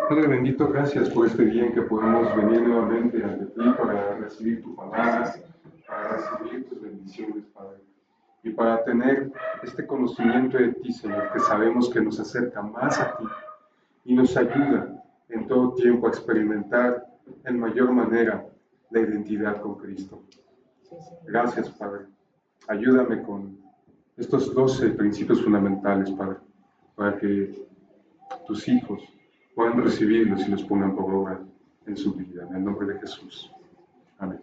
Padre bendito, gracias por este día en que podemos venir nuevamente ante ti para recibir tu palabra, para recibir tus bendiciones, Padre. Y para tener este conocimiento de ti, Señor, que sabemos que nos acerca más a ti y nos ayuda en todo tiempo a experimentar en mayor manera la identidad con Cristo. Gracias, Padre. Ayúdame con estos 12 principios fundamentales, Padre, para que tus hijos puedan recibirlos y los pongan por obra en su vida. En el nombre de Jesús. Amén.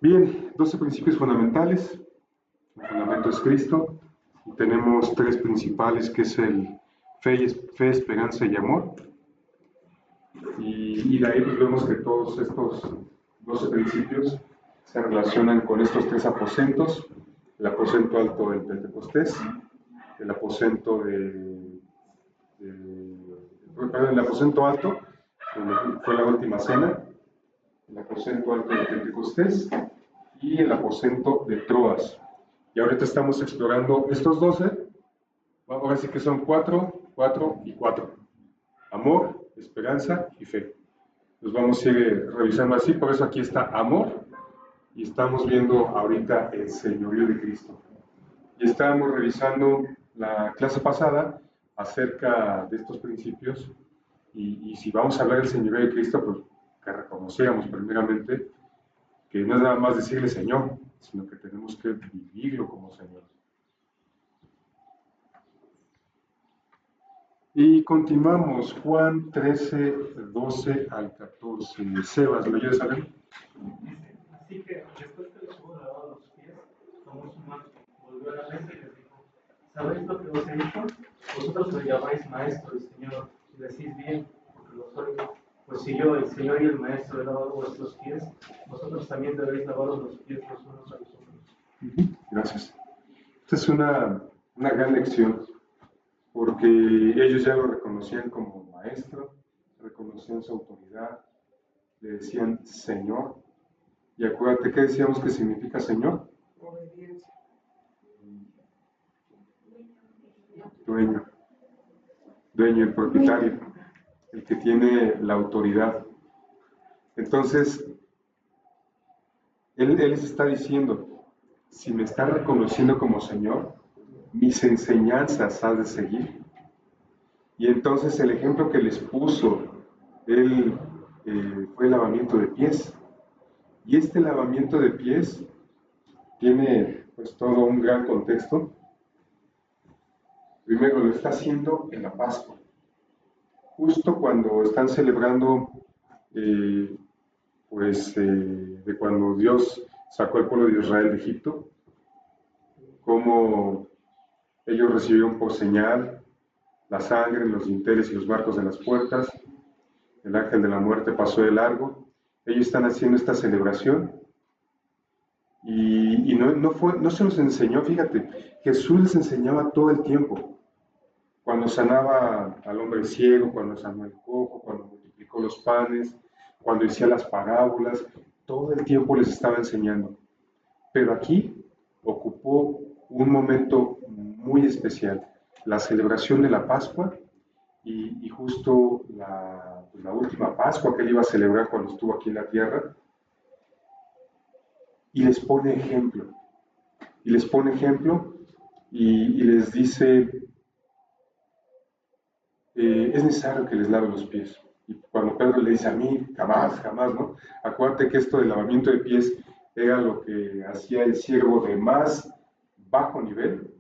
Bien, 12 principios fundamentales. El fundamento es Cristo. Y tenemos 3 principales, que es el fe, esperanza y amor. Y de ahí pues vemos que todos estos 12 principios se relacionan con estos 3 aposentos: el aposento alto del Pentecostés, el aposento el aposento alto, fue la última cena, el aposento alto del Pentecostés y el aposento de Troas. Y ahorita estamos explorando estos 12, ahora sí que son 4, 4 y 4. Amor, esperanza y fe. Los vamos a ir revisando así, por eso aquí está amor, y estamos viendo ahorita el señorío de Cristo. Y estábamos revisando la clase pasada acerca de estos principios, y si vamos a hablar del señorío de Cristo, pues que reconociéramos primeramente que no es nada más decirle Señor, sino que tenemos que vivirlo como Señor. Y continuamos, Juan 13, 12 al 14. Sebas, ¿lo oyes a ver? Así que después que les hubo lavado los pies, tomó su mano, volvió a la mesa y les dijo: ¿Sabéis lo que os he dicho? Vosotros lo llamáis maestro y señor, y decís bien, porque lo soy. Pues si yo, el Señor y el Maestro, he lavado vuestros pies, vosotros también debéis lavaros los pies los unos a los otros. Gracias. Esta es una gran lección, porque ellos ya lo reconocían como maestro, reconocían su autoridad, le decían Señor. Y acuérdate, ¿qué decíamos que significa Señor? Obediencia. Dueño, el propietario, el que tiene la autoridad. Entonces, él les está diciendo, si me está reconociendo como Señor, mis enseñanzas has de seguir. Y entonces el ejemplo que les puso él fue el lavamiento de pies. Y este lavamiento de pies tiene pues todo un gran contexto. Primero lo está haciendo en la Pascua, justo cuando están celebrando de cuando Dios sacó al pueblo de Israel de Egipto, cómo ellos recibieron por señal la sangre en los dinteles y los marcos de las puertas. El ángel de la muerte pasó de largo. Ellos están haciendo esta celebración y no se los enseñó. Fíjate, Jesús les enseñaba todo el tiempo. Cuando sanaba al hombre ciego, cuando sanó el cojo, cuando multiplicó los panes, cuando decía las parábolas, todo el tiempo les estaba enseñando. Pero aquí ocupó un momento muy especial, la celebración de la Pascua, y justo la última Pascua que él iba a celebrar cuando estuvo aquí en la tierra, y les pone ejemplo. Y les dice, es necesario que les lave los pies. Y cuando Pedro le dice a mí, jamás, ¿no? Acuérdate que esto del lavamiento de pies era lo que hacía el siervo de más bajo nivel.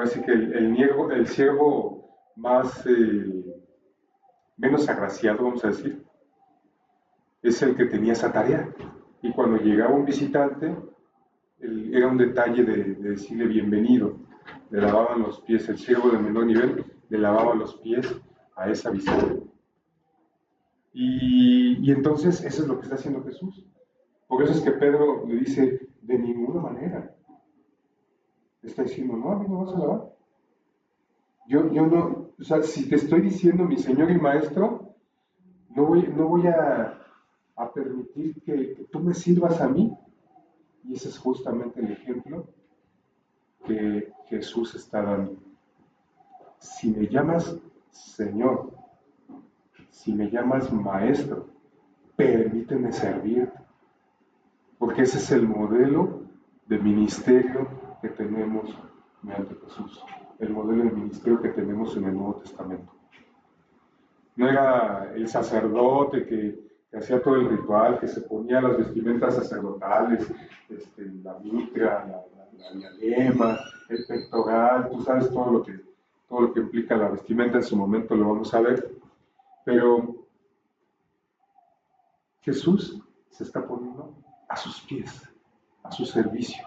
Así que el siervo más menos agraciado, vamos a decir, es el que tenía esa tarea. Y cuando llegaba un visitante, era un detalle de decirle bienvenido. Le lavaban los pies, el siervo de menor nivel le lavaba los pies a esa visita. Y entonces eso es lo que está haciendo Jesús. Por eso es que Pedro le dice, de ninguna manera. Está diciendo, no, a mí no vas a lavar. Yo no, o sea, si te estoy diciendo mi Señor y Maestro, no voy a permitir que tú me sirvas a mí. Y ese es justamente el ejemplo que Jesús está dando. Si me llamas Señor, si me llamas maestro, permíteme servirte, porque ese es el modelo de ministerio que tenemos mediante Jesús, el modelo de ministerio que tenemos en el Nuevo Testamento. No era el sacerdote que hacía todo el ritual, que se ponía las vestimentas sacerdotales, la mitra, la diadema, el pectoral, tú sabes todo lo que implica la vestimenta, en su momento lo vamos a ver, pero Jesús se está poniendo a sus pies, a su servicio.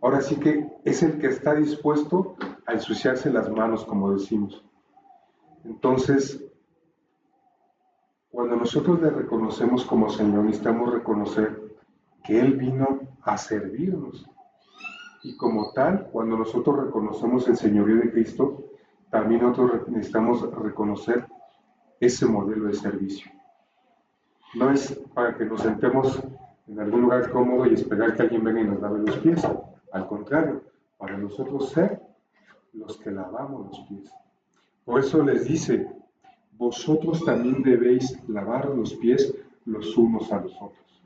Ahora sí que es el que está dispuesto a ensuciarse las manos, como decimos. Entonces, cuando nosotros le reconocemos como Señor, necesitamos reconocer que Él vino a servirnos. Y como tal, cuando nosotros reconocemos el señorío de Cristo, también nosotros necesitamos reconocer ese modelo de servicio. No es para que nos sentemos en algún lugar cómodo y esperar que alguien venga y nos lave los pies. Al contrario, para nosotros ser los que lavamos los pies. Por eso les dice, vosotros también debéis lavar los pies los unos a los otros.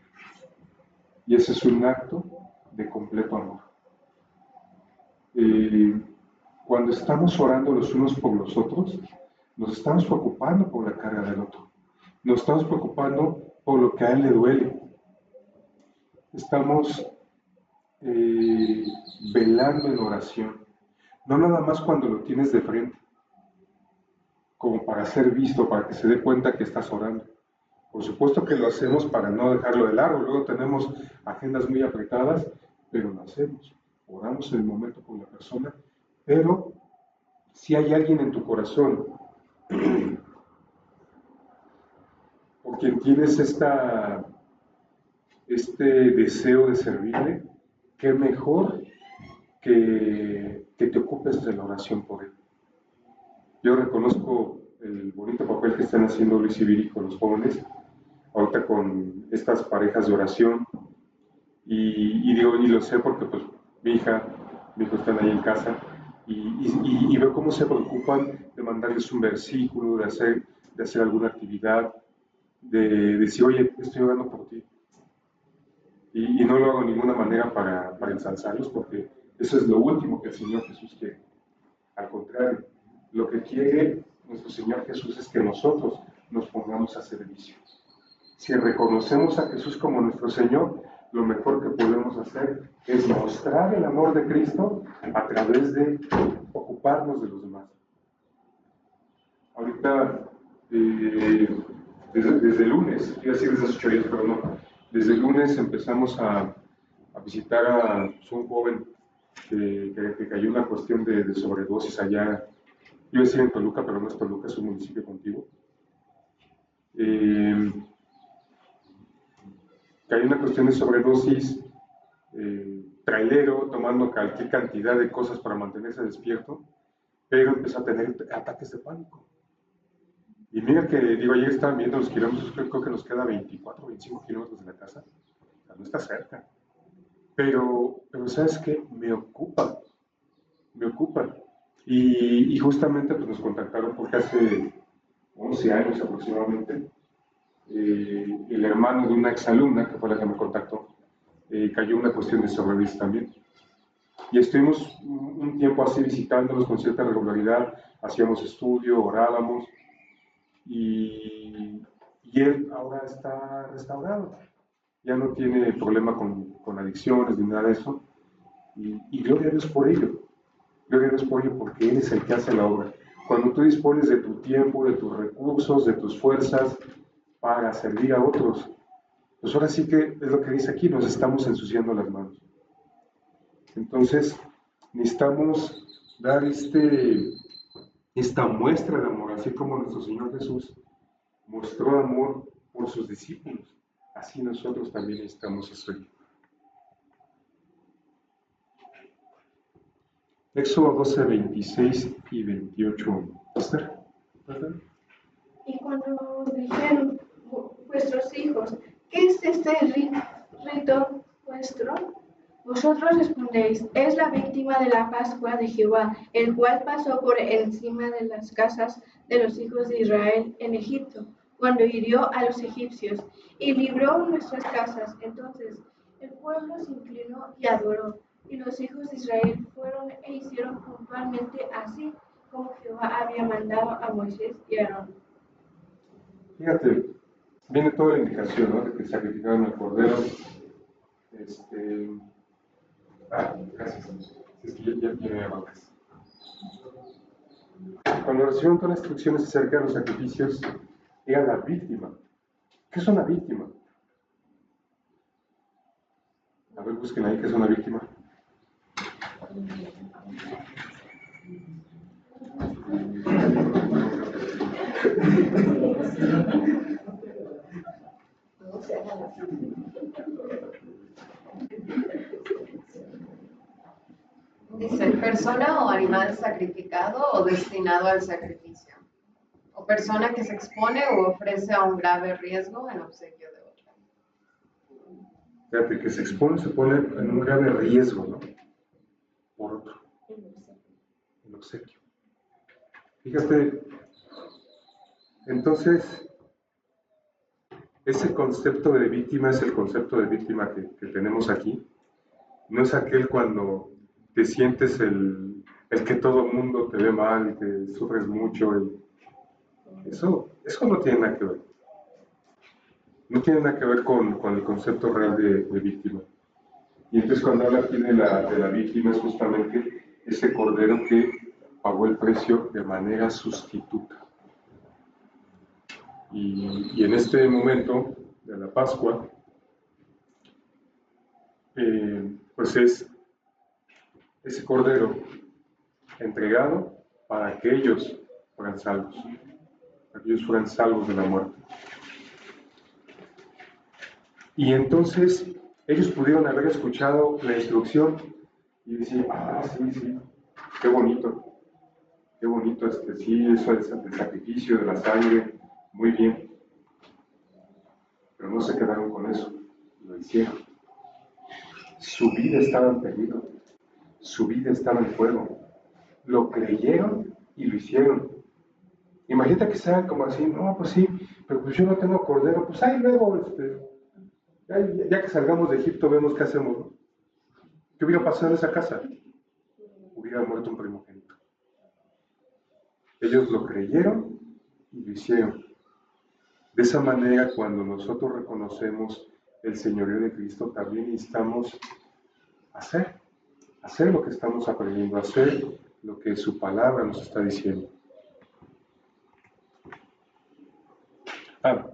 Y ese es un acto de completo amor. Cuando estamos orando los unos por los otros, nos estamos preocupando por la carga del otro. Nos estamos preocupando por lo que a él le duele. Estamos velando en oración. No nada más cuando lo tienes de frente, como para ser visto, para que se dé cuenta que estás orando. Por supuesto que lo hacemos para no dejarlo de largo. Luego tenemos agendas muy apretadas, pero lo hacemos. Oramos en el momento con la persona, pero si hay alguien en tu corazón por quien tienes este deseo de servirle, qué mejor que te ocupes de la oración por él. Yo reconozco el bonito papel que están haciendo Luis y Viri con los jóvenes, ahorita con estas parejas de oración, y digo, y lo sé porque pues mi hijo están ahí en casa, y veo cómo se preocupan de mandarles un versículo, de hacer alguna actividad, de decir, oye, estoy orando por ti. Y no lo hago de ninguna manera para ensalzarlos, porque eso es lo último que el Señor Jesús quiere. Al contrario, lo que quiere nuestro Señor Jesús es que nosotros nos pongamos a servicio. Si reconocemos a Jesús como nuestro Señor, lo mejor que podemos hacer es mostrar el amor de Cristo a través de ocuparnos de los demás. Ahorita, desde el lunes, iba a decir desde hace 8 días, pero no, desde el lunes empezamos a visitar a un joven que cayó una cuestión de sobredosis allá, iba a decir en Toluca, pero no es Toluca, es un municipio contiguo. Cayó una cuestión de sobredosis, trailero, tomando cualquier cantidad de cosas para mantenerse despierto, pero empezó a tener ataques de pánico. Y mira que, digo, ayer estaban viendo los kilómetros, creo que nos queda 24, 25 kilómetros de la casa, o sea, no está cerca. Pero ¿sabes qué? Me ocupa. Y justamente pues, nos contactaron porque hace 11 años aproximadamente, el hermano de una exalumna, que fue la que me contactó, cayó una cuestión de sobredosis también. Y estuvimos un tiempo así visitándolos con cierta regularidad, hacíamos estudio, orábamos, y él ahora está restaurado. Ya no tiene problema con adicciones ni nada de eso. Y gloria a Dios por ello. Gloria a Dios por ello, porque Él es el que hace la obra. Cuando tú dispones de tu tiempo, de tus recursos, de tus fuerzas para servir a otros, pues ahora sí que es lo que dice aquí, nos estamos ensuciando las manos. Entonces, necesitamos dar esta muestra de amor, así como nuestro Señor Jesús mostró amor por sus discípulos. Así nosotros también necesitamos hacerlo. Éxodo 12, 26 y 28. ¿Esther? Y cuando dijeron vuestros hijos, ¿qué es este rito vuestro? Vosotros respondéis, es la víctima de la Pascua de Jehová, el cual pasó por encima de las casas de los hijos de Israel en Egipto, cuando hirió a los egipcios y libró nuestras casas. Entonces el pueblo se inclinó y adoró, y los hijos de Israel fueron e hicieron puntualmente así como Jehová había mandado a Moisés y a Aarón. Fíjate, viene toda la indicación, ¿no? De que sacrificaron al cordero. Gracias. Es que ya me abancas. Cuando recibieron todas las instrucciones acerca de los sacrificios, era la víctima. ¿Qué es una víctima? A ver, busquen ahí qué es una víctima. Dice, persona o animal sacrificado o destinado al sacrificio. O persona que se expone o ofrece a un grave riesgo en obsequio de otra. Fíjate, que se expone, se pone en un grave riesgo, ¿no? Por otro. En obsequio. Fíjate, entonces, ese concepto de víctima es el concepto de víctima que tenemos aquí. No es aquel cuando te sientes el que todo el mundo te ve mal, que sufres mucho. Eso no tiene nada que ver. No tiene nada que ver con el concepto real de víctima. Y entonces cuando habla aquí de la víctima es justamente ese cordero que pagó el precio de manera sustituta. Y en este momento de la Pascua, pues es ese cordero entregado para que ellos fueran salvos, para que ellos fueran salvos de la muerte. Y entonces ellos pudieron haber escuchado la instrucción y decir, sí, qué bonito, sí, eso es el sacrificio de la sangre, muy bien. Pero no se quedaron con eso, lo hicieron. Su vida estaba en peligro, su vida estaba en fuego. Lo creyeron y lo hicieron. Imagínate que sean como así, no, pues sí, pero pues yo no tengo cordero, pues ahí luego, ya que salgamos de Egipto vemos qué hacemos, ¿no? ¿Qué hubiera pasado en esa casa? Hubiera muerto un primogénito. Ellos lo creyeron y lo hicieron. De esa manera, cuando nosotros reconocemos el señorío de Cristo, también necesitamos hacer lo que estamos aprendiendo, hacer lo que su palabra nos está diciendo.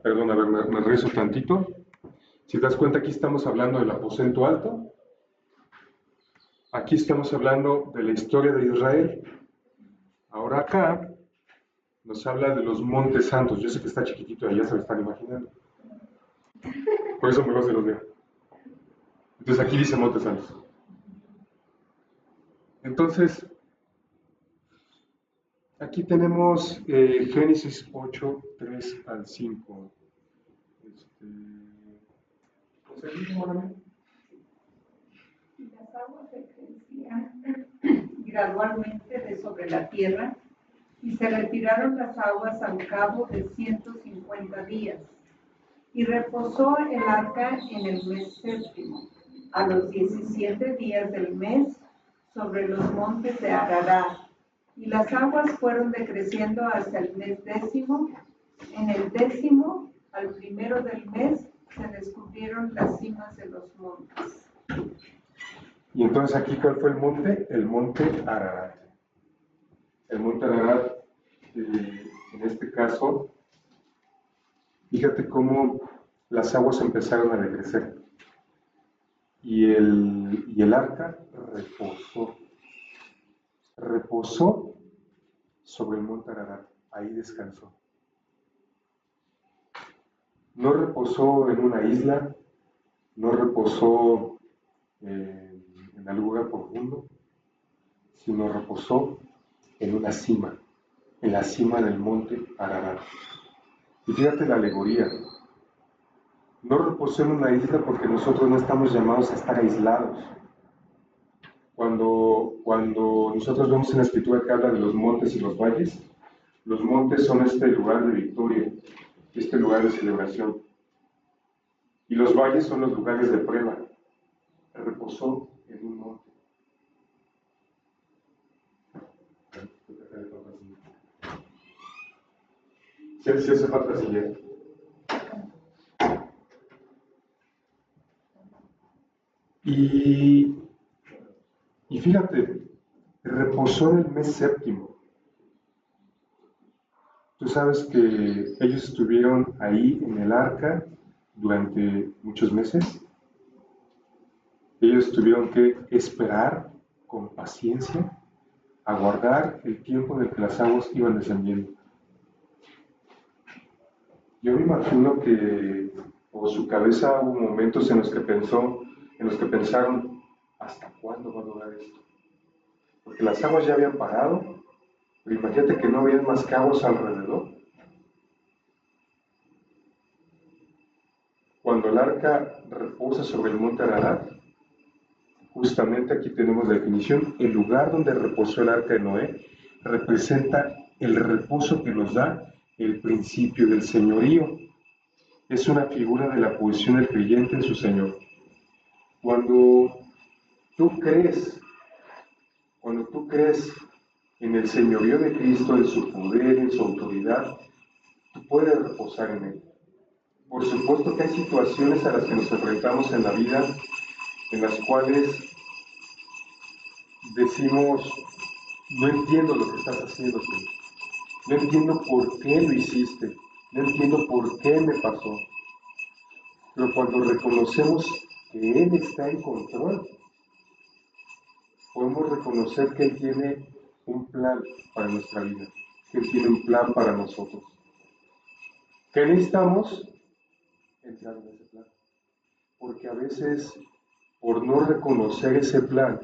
Perdón, a ver, me regreso tantito. Si te das cuenta, aquí estamos hablando del aposento alto. Aquí estamos hablando de la historia de Israel. Ahora acá nos habla de los montes santos. Yo sé que está chiquitito, allá se lo están imaginando. Por eso mejor se los veo. Entonces aquí dice montes santos. Entonces, aquí tenemos Génesis 8, 3 al 5. Y las aguas se crecían gradualmente de sobre la tierra, y se retiraron las aguas al cabo de 150 días. Y reposó el arca en el mes séptimo, a los 17 días del mes, sobre los montes de Ararat. Y las aguas fueron decreciendo hasta el mes décimo. En el décimo, al primero del mes, se descubrieron las cimas de los montes. Y entonces aquí, ¿cuál fue el monte? El monte Ararat. El monte Ararat, en este caso, fíjate cómo las aguas empezaron a decrecer. Y el arca reposó sobre el monte Ararat. Ahí descansó. No reposó en una isla, no reposó en algún lugar profundo, sino reposó en una cima, en la cima del monte Ararat. Y fíjate la alegoría. No reposó en una isla porque nosotros no estamos llamados a estar aislados. Cuando nosotros vemos en la escritura que habla de los montes y los valles, los montes son este lugar de victoria, este lugar de celebración. Y los valles son los lugares de prueba. Reposó en un monte. Sí hace falta siguiente. Y fíjate, reposó en el mes séptimo. Tú sabes que ellos estuvieron ahí en el arca durante muchos meses. Ellos tuvieron que esperar con paciencia, aguardar el tiempo en el que las aguas iban descendiendo. Yo me imagino que por su cabeza hubo momentos en los que pensaron, ¿hasta cuándo va a durar esto? Porque las aguas ya habían parado, pero imagínate que no había más que aguas alrededor. Cuando el arca reposa sobre el monte Ararat, justamente aquí tenemos la definición, el lugar donde reposó el arca de Noé representa el reposo que nos da el principio del señorío. Es una figura de la posición del creyente en su Señor. Cuando tú crees en el señorío de Cristo, en su poder, en su autoridad, tú puedes reposar en Él. Por supuesto que hay situaciones a las que nos enfrentamos en la vida en las cuales decimos, no entiendo lo que estás haciendo, Señor. No entiendo por qué lo hiciste. No entiendo por qué me pasó. Pero cuando reconocemos que Él está en control, podemos reconocer que Él tiene un plan para nuestra vida, que Él tiene un plan para nosotros. ¿Qué necesitamos? Entrar en ese plan. Porque a veces, por no reconocer ese plan,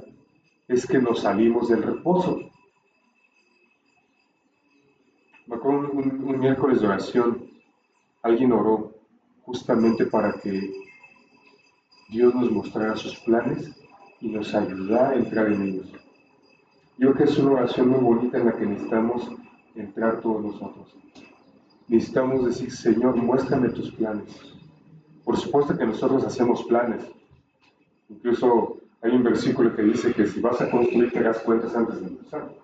es que nos salimos del reposo. Me acuerdo un miércoles de oración, alguien oró justamente para que Dios nos mostrara sus planes y nos ayudara a entrar en ellos. Yo creo que es una oración muy bonita en la que necesitamos entrar todos nosotros. Necesitamos decir, Señor, muéstrame tus planes. Por supuesto que nosotros hacemos planes. Incluso hay un versículo que dice que si vas a construir, te hagas cuentas antes de empezar.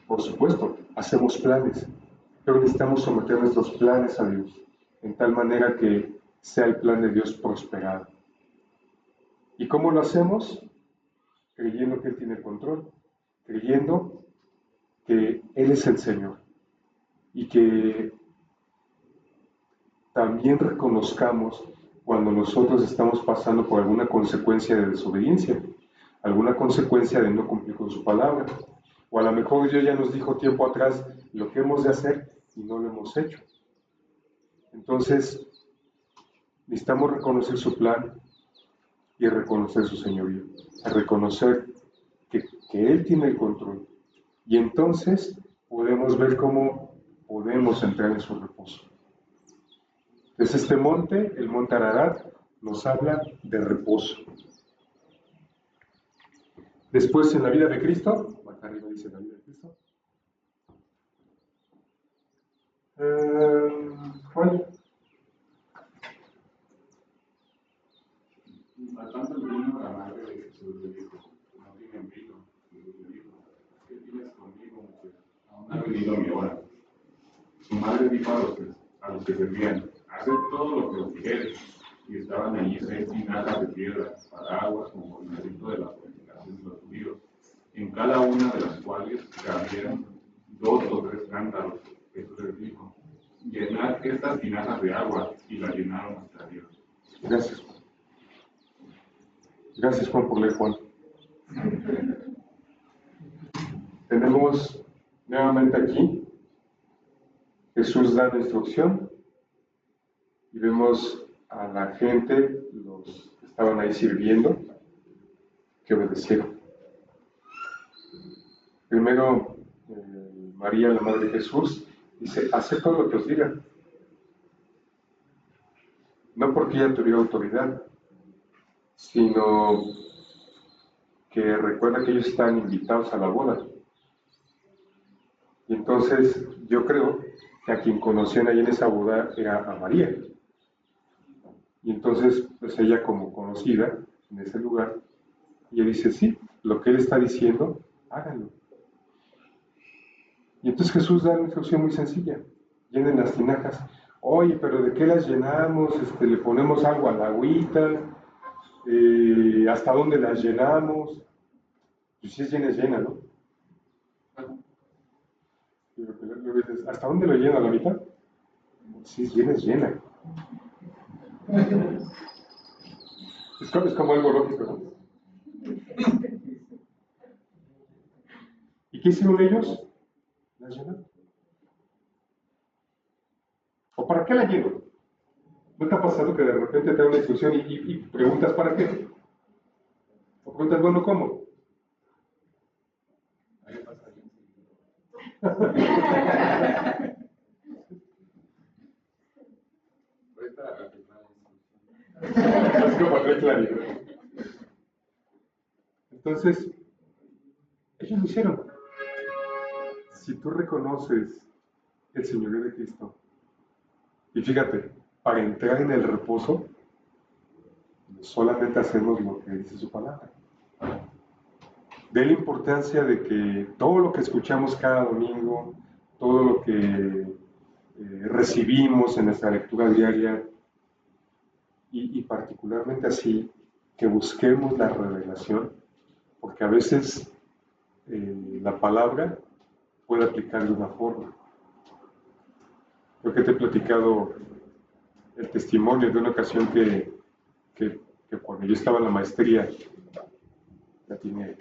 Por supuesto, hacemos planes, pero necesitamos someter nuestros planes a Dios, en tal manera que sea el plan de Dios prosperado. ¿Y cómo lo hacemos? Creyendo que Él tiene el control, creyendo que Él es el Señor y que también reconozcamos cuando nosotros estamos pasando por alguna consecuencia de desobediencia, alguna consecuencia de no cumplir con su palabra. O a lo mejor Dios ya nos dijo tiempo atrás lo que hemos de hacer y no lo hemos hecho. Entonces, necesitamos reconocer su plan y reconocer su señorío, reconocer que Él tiene el control. Y entonces podemos ver cómo podemos entrar en su reposo. Desde este monte, el monte Ararat, nos habla de reposo. Después, en la vida de Cristo, acá arriba dice la vida de Cristo. ¿Cuál? Matando el vino, la madre de Jesús le dijo, no tienen vino. Jesús le dijo, ¿qué tienes conmigo, mujer? Aún no ha venido mi hora. Su madre dijo a los que servían, haced todo lo que os dijere. Y estaban allí 6 tinajas de piedra, paraguas, como el rito de la purificación de los judíos, en cada una de las cuales cabían 2 o 3 cántaros. Jesús les dijo, llenad estas tinajas de agua, y la llenaron hasta arriba. Gracias. Gracias, Juan, por leer, Juan. Tenemos nuevamente aquí, Jesús da la instrucción y vemos a la gente, los que estaban ahí sirviendo, que obedecieron. Primero, María, la madre de Jesús, dice, haced todo lo que os diga. No porque ella tuviera autoridad, sino que recuerda que ellos están invitados a la boda. Y entonces yo creo que a quien conocían ahí en esa boda era a María. Y entonces, pues ella como conocida en ese lugar, ella dice, sí, lo que él está diciendo, háganlo. Y entonces Jesús da una instrucción muy sencilla, llenen las tinajas. Oye, pero ¿de qué las llenamos? Le ponemos algo a la agüita, ¿hasta dónde las llenamos? Pues si es llena, es llena, ¿no? Y luego dices, ¿hasta dónde lo llena? ¿A la mitad? Si es llena, es llena. Es como algo lógico, ¿no? ¿Y qué hicieron ellos? ¿Las llenaron? ¿O para qué la lleno? ¿No te ha pasado que de repente te da una instrucción y preguntas para qué? O preguntas, bueno, ¿cómo? A mí me pasa bien. Ahorita arreglamos. Es como para claridad. Entonces, ellos lo hicieron. Si tú reconoces el señorío de Cristo, y fíjate, para entrar en el reposo, solamente hacemos lo que dice su palabra. De la importancia de que todo lo que escuchamos cada domingo, todo lo que recibimos en nuestra lectura diaria, y particularmente así, que busquemos la revelación, porque a veces la palabra puede aplicar de una forma. Creo que te he platicado el testimonio de una ocasión que cuando yo estaba en la maestría, ya tiene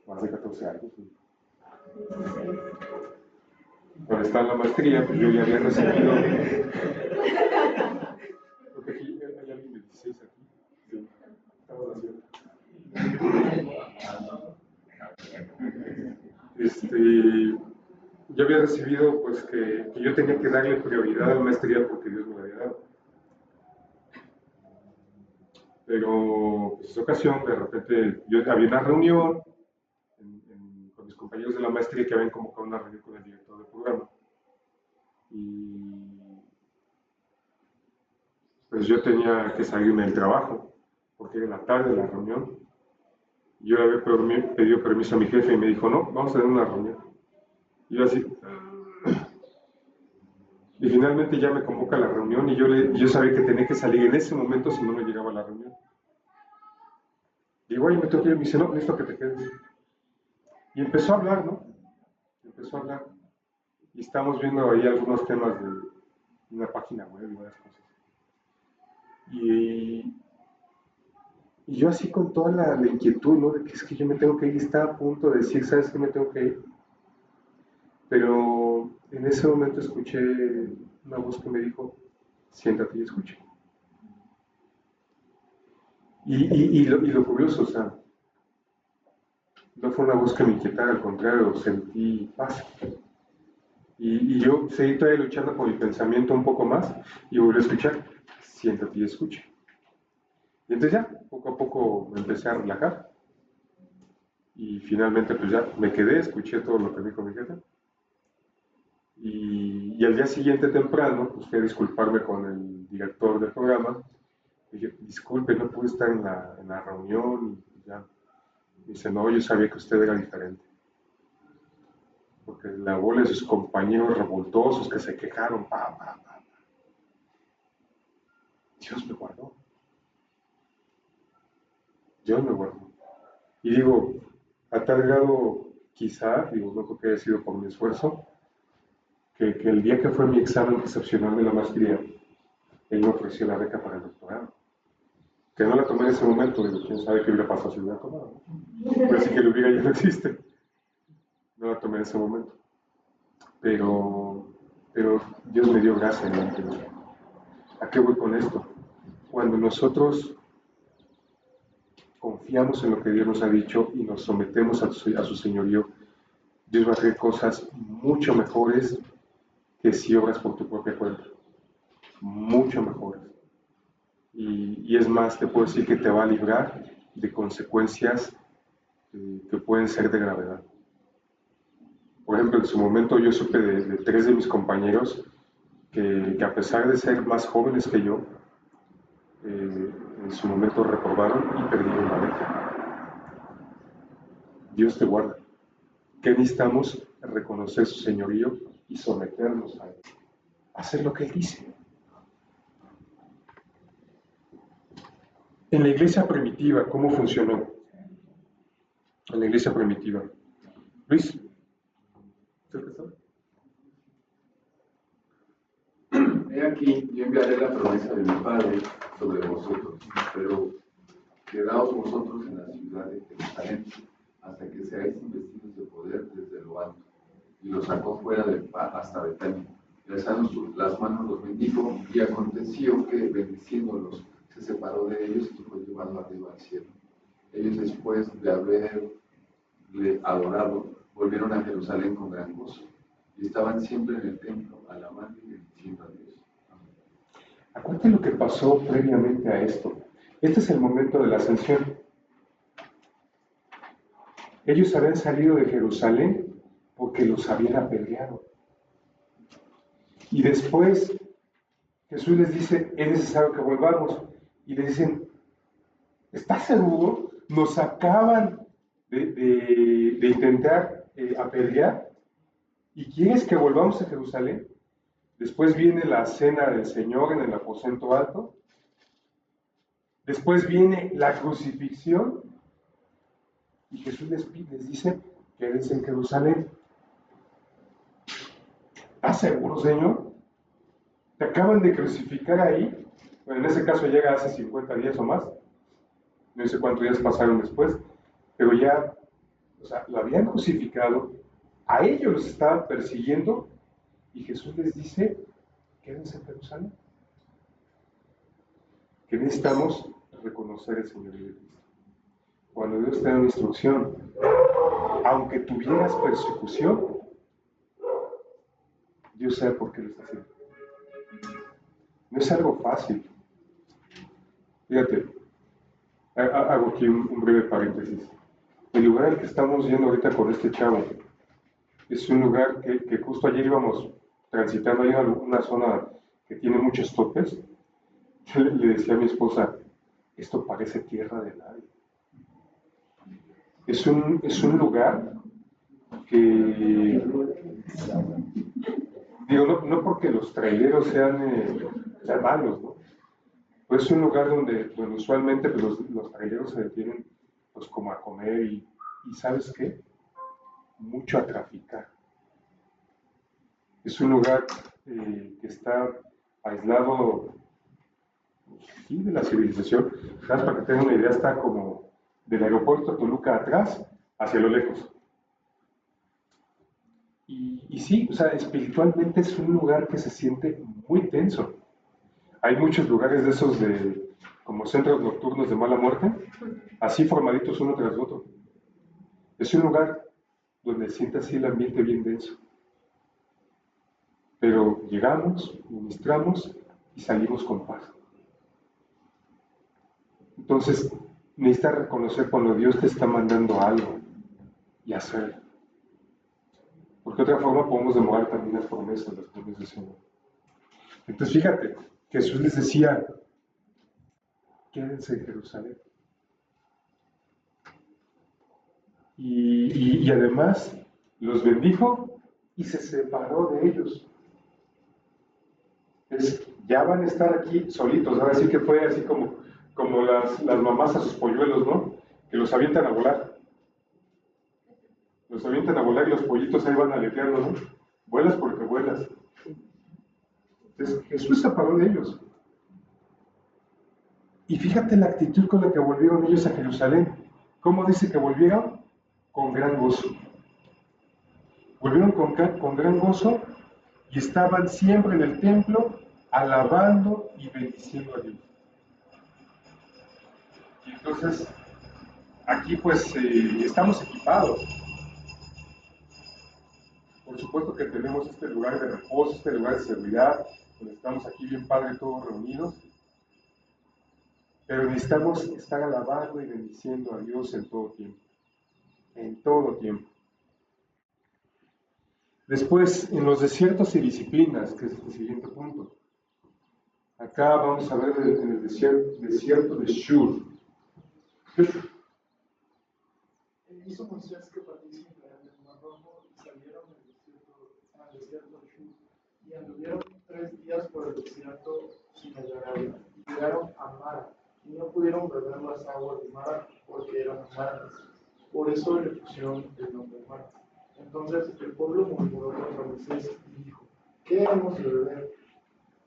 más de 14 años. Cuando estaba en la maestría, pues yo ya había recibido. Creo que aquí hay alguien de 16 aquí. Sí, estamos haciendo. Yo había recibido pues que yo tenía que darle prioridad a la maestría porque Dios me la había dado. Pero pues, esa ocasión, de repente, yo había una reunión con mis compañeros de la maestría que habían convocado una reunión con el director del programa. Y pues yo tenía que salirme del trabajo, porque era en la tarde la reunión. Yo le había pedido permiso a mi jefe y me dijo, no, vamos a tener una reunión. Y yo así... Y finalmente ya me convoca a la reunión y yo sabía que tenía que salir en ese momento si no me llegaba a la reunión. Digo, oye, me tengo que ir. Me dice, no, necesito que te quedes. Y empezó a hablar, ¿no? Empezó a hablar. Y estamos viendo ahí algunos temas de una página web y varias cosas. Y yo así con toda la inquietud, ¿no? De que es que yo me tengo que ir, estaba a punto de decir, ¿sabes qué? Me tengo que ir. Pero en ese momento escuché una voz que me dijo, siéntate y escucha. Y lo curioso, o sea, no fue una voz que me inquietara, al contrario, sentí paz. Y yo seguí todavía luchando con mi pensamiento un poco más y volví a escuchar, siéntate y escucha. Y entonces ya, poco a poco me empecé a relajar. Y finalmente pues ya me quedé, escuché todo lo que me dijo mi jefe. Y al día siguiente temprano, pues fui a disculparme con el director del programa. Dije, disculpe, no pude estar en la reunión. Y ya. Dice, no, yo sabía que usted era diferente. Porque la bola de sus compañeros revoltosos que se quejaron, Dios me guardó. Dios me guardó. Y digo, a tal grado, quizá, digo, no creo que haya sido por mi esfuerzo, que el día que fue mi examen excepcional de la maestría, él me ofreció la beca para el doctorado. Que no la tomé en ese momento, digo, quién sabe qué hubiera pasado si hubiera tomado. Pero sí que lo hubiera ya no existe. No la tomé en ese momento. Pero Dios me dio gracia, ¿no? ¿A qué voy con esto? Cuando nosotros confiamos en lo que Dios nos ha dicho y nos sometemos a su señorío, Dios va a hacer cosas mucho mejores que si obras por tu propia cuenta. Mucho mejores. Y es más, te puedo decir que te va a librar de consecuencias que pueden ser de gravedad. Por ejemplo, en su momento yo supe de 3 de mis compañeros que a pesar de ser más jóvenes que yo, en su momento reprobaron y perdieron la beca. Dios te guarda. ¿Qué necesitamos? Reconocer su señorío y someternos a él. Hacer lo que él dice. En la iglesia primitiva, ¿cómo funcionó? En la iglesia primitiva. Luis, ¿usted qué sabe? He aquí, yo enviaré la promesa de mi Padre sobre vosotros, pero quedaos vosotros en la ciudad de Jerusalén, hasta que seáis investidos de poder desde lo alto. Y los sacó fuera hasta Betania. Y alzando las manos los bendijo, y aconteció que, bendiciéndolos, se separó de ellos y fue llevado arriba al cielo. Ellos, después de haberle adorado, volvieron a Jerusalén con gran gozo, y estaban siempre en el templo, alabando y bendiciendo a Dios. Acuérdate lo que pasó previamente a esto. Este es el momento de la ascensión. Ellos habían salido de Jerusalén porque los habían apedreado. Y después Jesús les dice, es necesario que volvamos. Y le dicen, ¿estás seguro? Nos acaban de intentar apedrear. ¿Y quieres que volvamos a Jerusalén? Después viene la cena del Señor en el aposento alto. Después viene la crucifixión. Y Jesús les dice, quédense en Jerusalén. ¿Estás seguro, Señor? Te acaban de crucificar ahí. Bueno, en ese caso llega hace 50 días o más. No sé cuántos días pasaron después. Pero ya, o sea, lo habían crucificado. A ellos los estaban persiguiendo. Y Jesús les dice, quédense en Jerusalén. Que necesitamos reconocer el señorío de Cristo. Cuando Dios te da una instrucción, aunque tuvieras persecución, Dios sabe por qué lo está haciendo. No es algo fácil. Fíjate, hago aquí un breve paréntesis. El lugar al que estamos yendo ahorita con este chavo es un lugar que justo ayer íbamos transitando, hay una zona que tiene muchos topes. Yo le decía a mi esposa, esto parece tierra de nadie. Es un lugar que, digo, no porque los traileros sean malos, ¿no? Pues es un lugar donde usualmente pues, los traileros se detienen pues como a comer y ¿sabes qué? Mucho a traficar. Es un lugar que está aislado sí, de la civilización. Para que tengan una idea, está como del aeropuerto de Toluca atrás hacia lo lejos. Y sí, o sea, espiritualmente es un lugar que se siente muy tenso. Hay muchos lugares de esos como centros nocturnos de mala muerte, así formaditos uno tras otro. Es un lugar donde siente así el ambiente bien denso. Pero llegamos, ministramos y salimos con paz. Entonces, necesitas reconocer cuando Dios te está mandando algo y hacerlo. Porque de otra forma podemos demorar también las promesas del Señor. Entonces, fíjate, Jesús les decía, quédense en Jerusalén. Y además los bendijo y se separó de ellos. Entonces, ya van a estar aquí solitos. Ahora sí que fue así como las mamás a sus polluelos, ¿no? Que los avientan a volar. Los avientan a volar y los pollitos ahí van aleteando, ¿no? Vuelas porque vuelas. Entonces, Jesús se separó de ellos. Y fíjate la actitud con la que volvieron ellos a Jerusalén. ¿Cómo dice que volvieron? Con gran gozo. Volvieron con gran gozo y estaban siempre en el templo alabando y bendiciendo a Dios. Y entonces, aquí pues estamos equipados. Por supuesto que tenemos este lugar de reposo, este lugar de seguridad, donde estamos aquí bien padre todos reunidos. Pero necesitamos estar alabando y bendiciendo a Dios en todo tiempo. En todo tiempo. Después, en los desiertos y disciplinas, que es el siguiente punto. Acá vamos a ver en el desierto de Shur. Hizo Moisés que participen en el Mar Rojo y salieron al desierto de Shur y anduvieron 3 días por el desierto sin hallar agua. Llegaron a Mara y no pudieron beber las aguas de Mara porque eran amargas. Por eso le pusieron el nombre Mara. Entonces el pueblo murmuró contra Moisés y dijo: ¿Qué hemos de beber?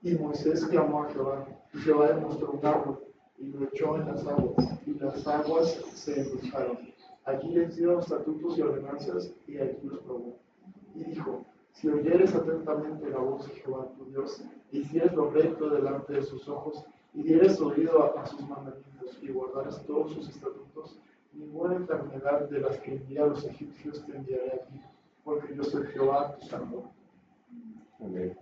Y Moisés clamó a Jehová, y Jehová le mostró un árbol, y lo echó en las aguas, y las aguas se endulzaron. Allí les dio estatutos y ordenanzas, y allí los probó. Y dijo: si oyeres atentamente la voz de Jehová tu Dios, e hicieres lo recto delante de sus ojos, y dieres oído a sus mandamientos, y guardares todos sus estatutos, ninguna enfermedad de las que envié a los egipcios te enviaré a ti, porque yo soy Jehová tu Salvador. Amén.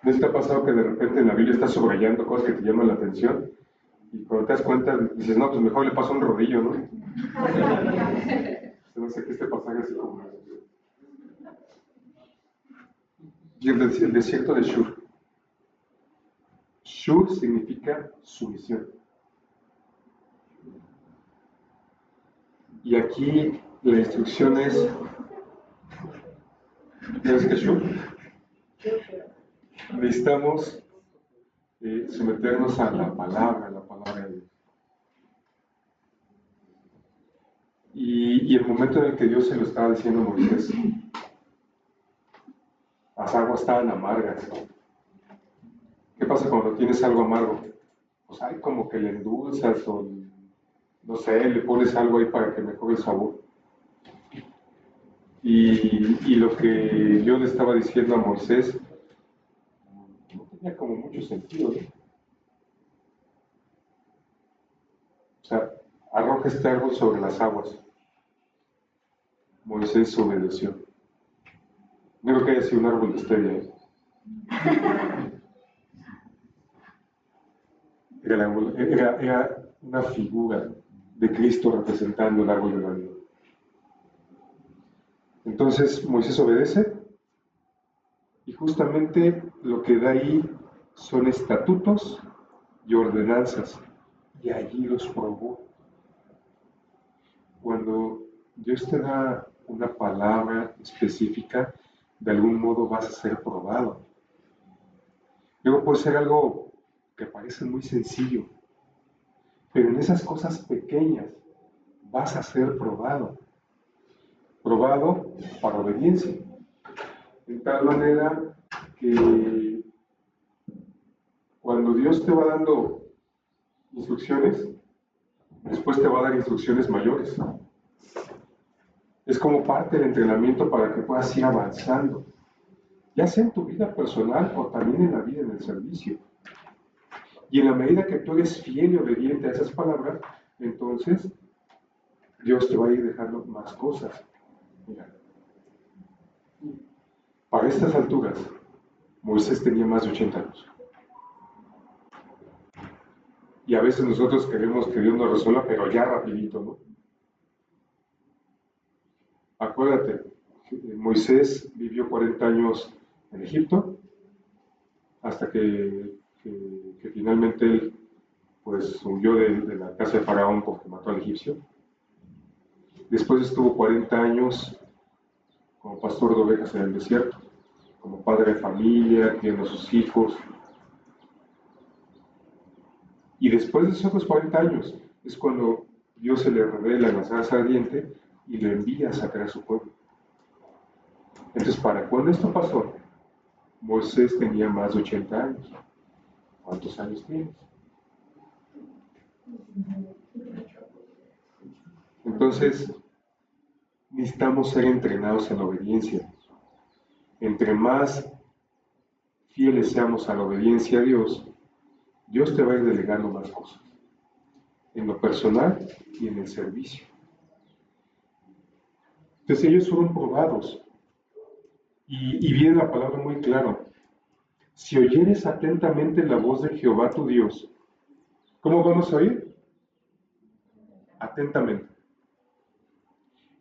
¿No te ha pasado que de repente en la Biblia estás subrayando cosas que te llaman la atención? Y cuando te das cuenta, dices, no, pues mejor le paso un rodillo, ¿no? No sé qué este pasaje así como eso. Y el desierto de Shur. Shur significa sumisión. Y aquí la instrucción es, ¿sabes qué es Shur? Necesitamos someternos a la palabra de Dios. Y el momento en el que Dios se lo estaba diciendo a Moisés, las aguas estaban amargas. ¿Qué pasa cuando tienes algo amargo? Pues hay como que le endulzas o, no sé, le pones algo ahí para que mejore el sabor. Y lo que Dios le estaba diciendo a Moisés no tenía como mucho sentido, ¿no? O sea, arroja este árbol sobre las aguas. Moisés obedeció. No creo que haya sido un árbol de stevia, ¿eh? Era una figura de Cristo representando el árbol de la vida. Entonces Moisés obedece y justamente lo que da ahí son estatutos y ordenanzas, y allí los probó. Cuando Dios te da una palabra específica, de algún modo vas a ser probado. Luego puede ser algo que parece muy sencillo, pero en esas cosas pequeñas vas a ser probado. Probado para obediencia. En tal manera que cuando Dios te va dando instrucciones, después te va a dar instrucciones mayores. Es como parte del entrenamiento para que puedas ir avanzando, ya sea en tu vida personal o también en la vida en el servicio. Y en la medida que tú eres fiel y obediente a esas palabras, entonces Dios te va a ir dejando más cosas. Mira, para estas alturas, Moisés tenía más de 80 años. Y a veces nosotros queremos que Dios nos resuelva, pero ya rapidito, ¿no? Acuérdate, Moisés vivió 40 años en Egipto, hasta que finalmente él pues huyó de la casa de Faraón porque mató al egipcio. Después estuvo 40 años como pastor de ovejas en el desierto, como padre de familia, criando a sus hijos. Y después de esos otros 40 años es cuando Dios se le revela en la zarza ardiente y le envía a sacar a su pueblo. Entonces, para cuando esto pasó, Moisés tenía más de 80 años. ¿Cuántos años tienes? Entonces, necesitamos ser entrenados en la obediencia. Entre más fieles seamos a la obediencia a Dios, Dios te va a ir delegando más cosas, en lo personal y en el servicio. Entonces ellos fueron probados, y viene la palabra muy claro. Si oyeres atentamente la voz de Jehová tu Dios, ¿Cómo vamos a oír? Atentamente.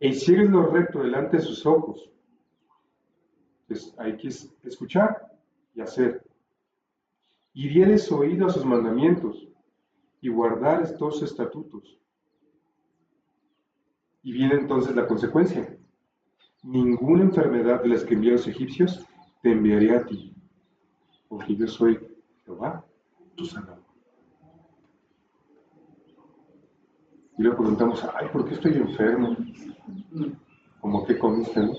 E hicieres lo recto delante de sus ojos. Entonces, hay que escuchar y hacer. Y dieres oído a sus mandamientos y guardar estos estatutos. Y viene entonces la consecuencia. Ninguna enfermedad de las que envié a los egipcios te enviaré a ti, porque yo soy Jehová, tu sanador. Y le preguntamos, ay, ¿por qué estoy enfermo? Como que comiste, ¿no?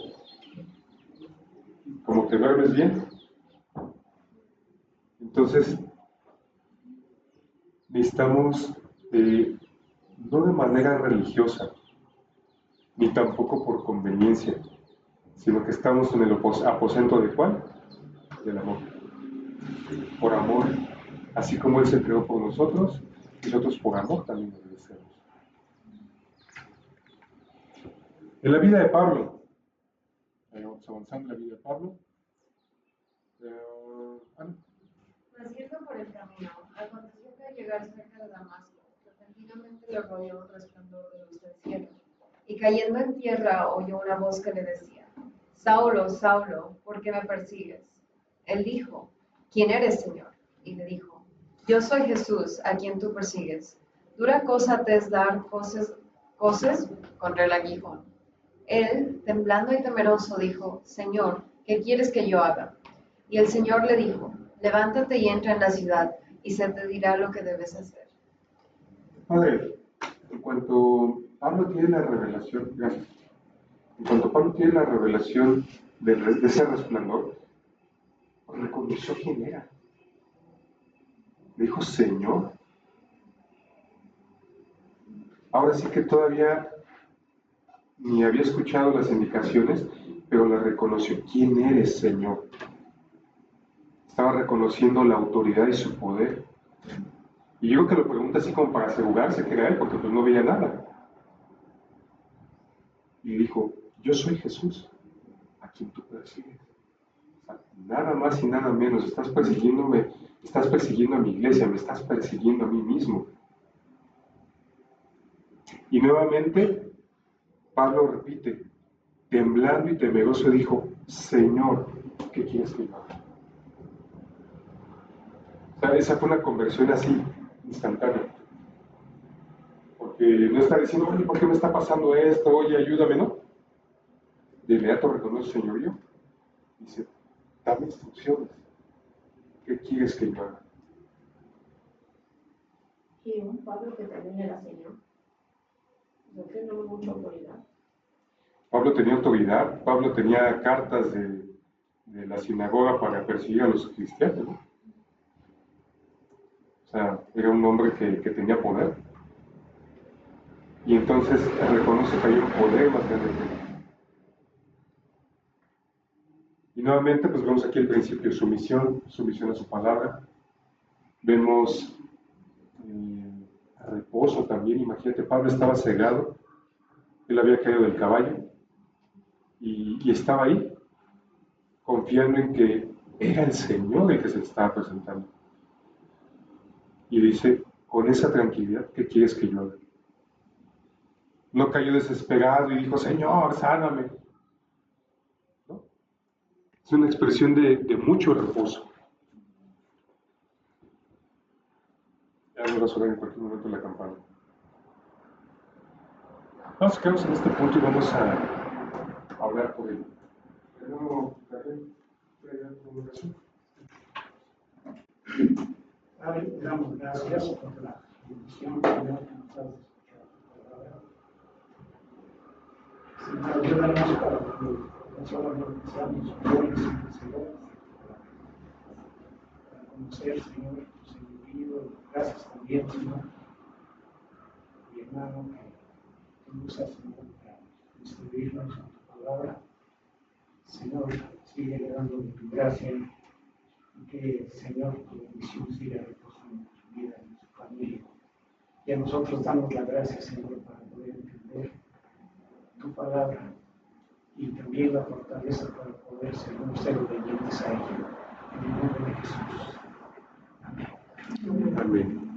Como que duermes bien. Entonces, necesitamos, no de manera religiosa, ni tampoco por conveniencia, sino que estamos en el aposento de ¿cuál? Del amor. Por amor, así como Él se creó por nosotros, nosotros por amor también obedecemos. En la vida de Pablo, vamos avanzando en la vida de Pablo. Naciendo por el camino, aconteció que al llegar cerca de Damasco, repentinamente le rodeó un resplandor de luz del cielo. Y cayendo en tierra oyó una voz que le decía, Saulo, Saulo, ¿por qué me persigues? Él dijo, ¿quién eres, Señor? Y le dijo, yo soy Jesús, a quien tú persigues. Dura cosa te es dar coces contra el aguijón. Él, temblando y temeroso, dijo, Señor, ¿qué quieres que yo haga? Y el Señor le dijo, levántate y entra en la ciudad, y se te dirá lo que debes hacer. Padre, en cuanto Pablo tiene la revelación, gracias. En cuanto Pablo tiene la revelación de ese resplandor, reconoció quién era. Le dijo, Señor. Ahora sí que todavía ni había escuchado las indicaciones, pero le reconoció, ¿quién eres, Señor? Estaba reconociendo la autoridad y su poder. Y yo creo que lo pregunta así como para asegurarse que era él, porque pues no veía nada. Y dijo, yo soy Jesús, a quien tú persigues. O sea, nada más y nada menos, estás persiguiéndome, estás persiguiendo a mi iglesia, me estás persiguiendo a mí mismo. Y nuevamente, Pablo repite, temblando y temeroso dijo, Señor, ¿qué quieres que yo haga? O sea, esa fue una conversión así, instantánea. Porque no está diciendo, oye, ¿por qué me está pasando esto? Oye, ayúdame, ¿no? De inmediato reconoce señorío. Dice, dame instrucciones. ¿Qué quieres que yo haga? Y un Pablo que también era señor. No tenía mucha autoridad. Pablo tenía autoridad, Pablo tenía cartas de la sinagoga para perseguir a los cristianos, ¿no? O sea, era un hombre que tenía poder. Y entonces reconoce que hay un poder más grande que él. Y nuevamente, pues vemos aquí el principio, sumisión a su palabra. Vemos reposo también. Imagínate, Pablo estaba cegado, él había caído del caballo y estaba ahí, confiando en que era el Señor el que se le estaba presentando. Y dice, con esa tranquilidad, ¿qué quieres que yo haga? No cayó desesperado y dijo, Señor, sáname. ¿No? Es una expresión de mucho reposo. Ya nos va a sonar en cualquier momento la campana. Vamos a quedarnos en este punto y vamos a hablar por él. Padre, te damos gracias por la bendición que nos has escuchado tu palabra. Señor, ayúdanos para que no solamente seamos buenos y merecedores para conocer, Señor, tu señorío. Gracias también, Señor, mi hermano, que tú usas, Señor, para instruirnos en tu palabra. Señor, sigue dando de tu gracia y que, Señor, tu bendición siga reposando en su vida, en su familia. Y a nosotros damos la gracia, Señor, para poder entender tu palabra y también la fortaleza para poder, Señor, ser obedientes a ella. En el nombre de Jesús. Amén. Amén.